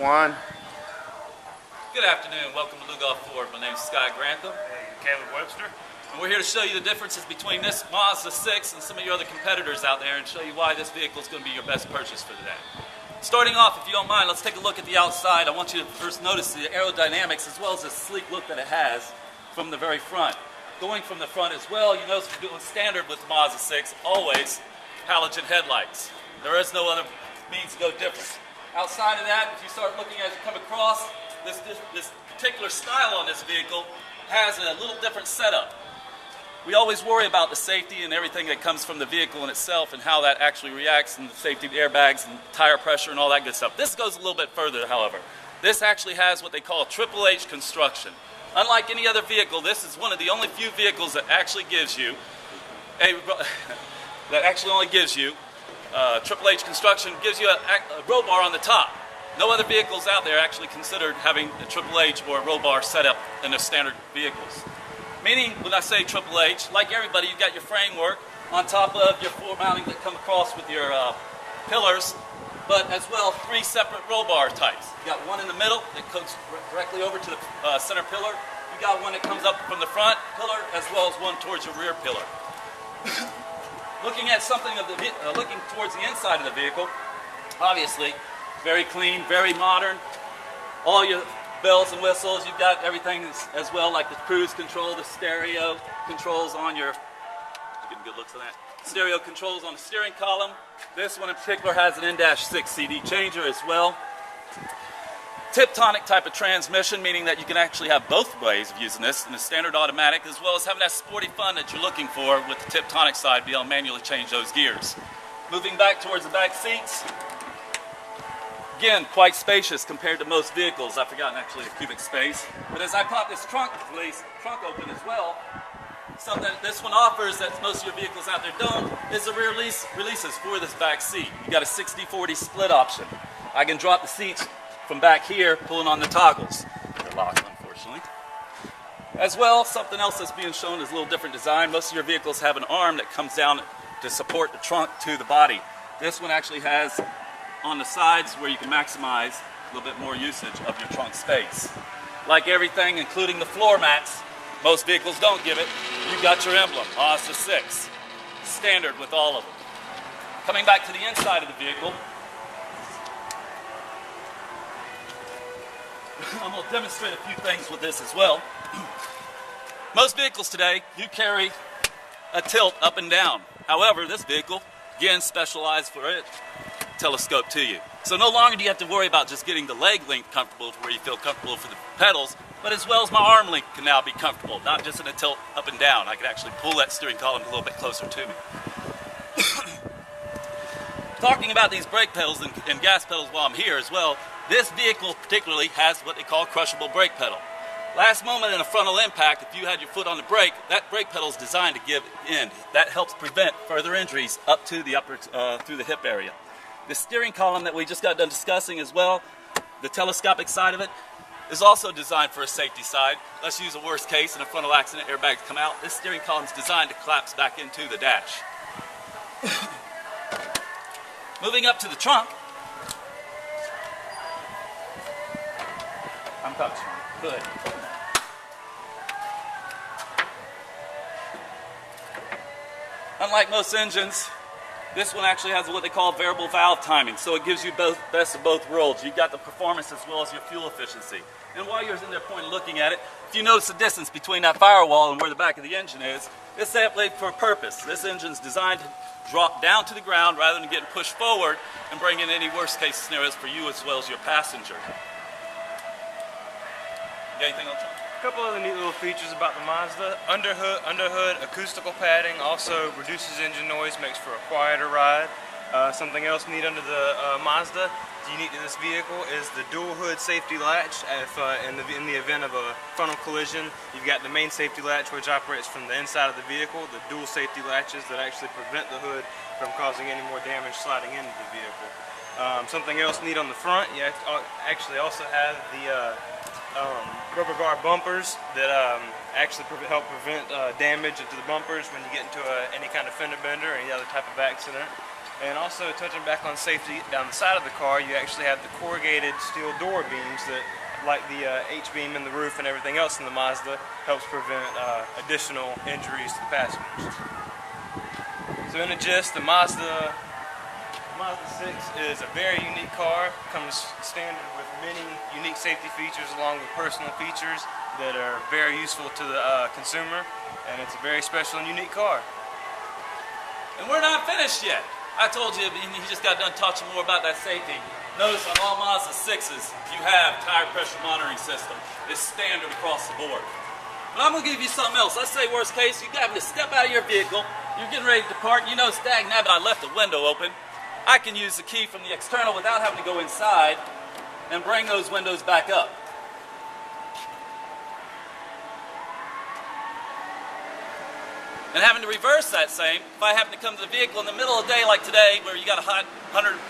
one. Good afternoon. Welcome to Lugoff Ford. My name is Scott Grantham. Hey, Caleb Webster. And we're here to show you the differences between this Mazda 6 and some of your other competitors out there and show you why this vehicle is going to be your best purchase for today. Starting off, if you don't mind, let's take a look at the outside. I want you to first notice the aerodynamics as well as the sleek look that it has from the very front. Going from the front as well, you notice we're doing standard with the Mazda 6, always halogen headlights. There is no other means to go different. Outside of that, if you start looking as you come across, this particular style on this vehicle has a little different setup. We always worry about the safety and everything that comes from the vehicle in itself and how that actually reacts, and the safety airbags and tire pressure and all that good stuff. This goes a little bit further, however. This actually has what they call Triple H construction. Unlike any other vehicle, this is one of the only few vehicles that actually gives you Triple H construction, gives you a roll bar on the top. No other vehicles out there actually considered having a Triple H or a roll bar setup in their standard vehicles. Meaning, when I say Triple H, like everybody, you've got your framework on top of your floor mounting that come across with your pillars, but as well 3 separate roll bar types. You got one in the middle that comes directly over to the center pillar. You got one that comes up from the front pillar, as well as one towards your rear pillar. Looking at something of the looking towards the inside of the vehicle, obviously very clean, very modern. All your bells and whistles, you've got everything as well, like the cruise control, the stereo controls on your, getting good looks on that, stereo controls on the steering column. This one in particular has an N-6 CD changer as well. Tiptonic type of transmission, meaning that you can actually have both ways of using this in a standard automatic, as well as having that sporty fun that you're looking for with the Tiptonic side, be able to manually change those gears. Moving back towards the back seats, again, quite spacious compared to most vehicles. I've forgotten actually the cubic space. But as I pop this trunk open as well, something that this one offers that most of your vehicles out there don't is the rear releases for this back seat. You got a 60-40 split option. I can drop the seats from back here, pulling on the toggles. They're locked, unfortunately. As well, something else that's being shown is a little different design. Most of your vehicles have an arm that comes down to support the trunk to the body. This one actually has on the sides where you can maximize a little bit more usage of your trunk space. Like everything, including the floor mats, most vehicles don't give it. You've got your emblem, Mazda 6. Standard with all of them. Coming back to the inside of the vehicle, I'm going to demonstrate a few things with this as well. Most vehicles today, you carry a tilt up and down. However, this vehicle, again, specialized for it, telescope to you. So no longer do you have to worry about just getting the leg length comfortable to where you feel comfortable for the pedals, but as well as my arm length can now be comfortable, not just in a tilt up and down. I can actually pull that steering column a little bit closer to me. Talking about these brake pedals and gas pedals while I'm here as well, this vehicle particularly has what they call crushable brake pedal. Last moment in a frontal impact, if you had your foot on the brake, that brake pedal is designed to give in. That helps prevent further injuries up to the through the hip area. The steering column that we just got done discussing as well, the telescopic side of it, is also designed for a safety side. Let's use a worst case and a frontal accident, airbags come out. This steering column is designed to collapse back into the dash. Moving up to the trunk. I'm touching. Good. Unlike most engines, this one actually has what they call variable valve timing, so it gives you both best of both worlds. You've got the performance as well as your fuel efficiency. And while you're in there pointing looking at it, if you notice the distance between that firewall and where the back of the engine is, it's that way for a purpose. This engine's designed to drop down to the ground rather than getting pushed forward and bring in any worst case scenarios for you as well as your passenger. You got anything else? A couple other neat little features about the Mazda. Underhood acoustical padding also reduces engine noise, makes for a quieter ride. Something else neat under the Mazda, unique to this vehicle, is the dual hood safety latch. In the event of a frontal collision, you've got the main safety latch, which operates from the inside of the vehicle, the dual safety latches that actually prevent the hood from causing any more damage sliding into the vehicle. Something else neat on the front, you actually also have the rubber guard bumpers that actually help prevent damage into the bumpers when you get into any kind of fender bender or any other type of accident. And also touching back on safety, down the side of the car, you actually have the corrugated steel door beams that, like the H-beam in the roof and everything else in the Mazda, helps prevent additional injuries to the passengers. So in a gist, the Mazda 6 is a very unique car. Comes standard with many unique safety features along with personal features that are very useful to the consumer, and it's a very special and unique car. And we're not finished yet. I told you, you just got done talking more about that safety. Notice on all Mazda 6s, you have tire pressure monitoring system. It's standard across the board. But I'm going to give you something else. Let's say worst case, you happen to step out of your vehicle, you're getting ready to depart, you know, dang nabbit, I left the window open. I can use the key from the external without having to go inside and bring those windows back up. And having to reverse that same, if I happen to come to the vehicle in the middle of the day like today, where you got a hot 100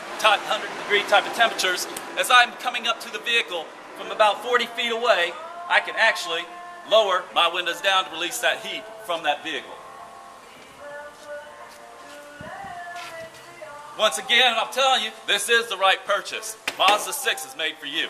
degree type of temperatures, as I'm coming up to the vehicle from about 40 feet away, I can actually lower my windows down to release that heat from that vehicle. Once again, I'm telling you, this is the right purchase. Mazda 6 is made for you.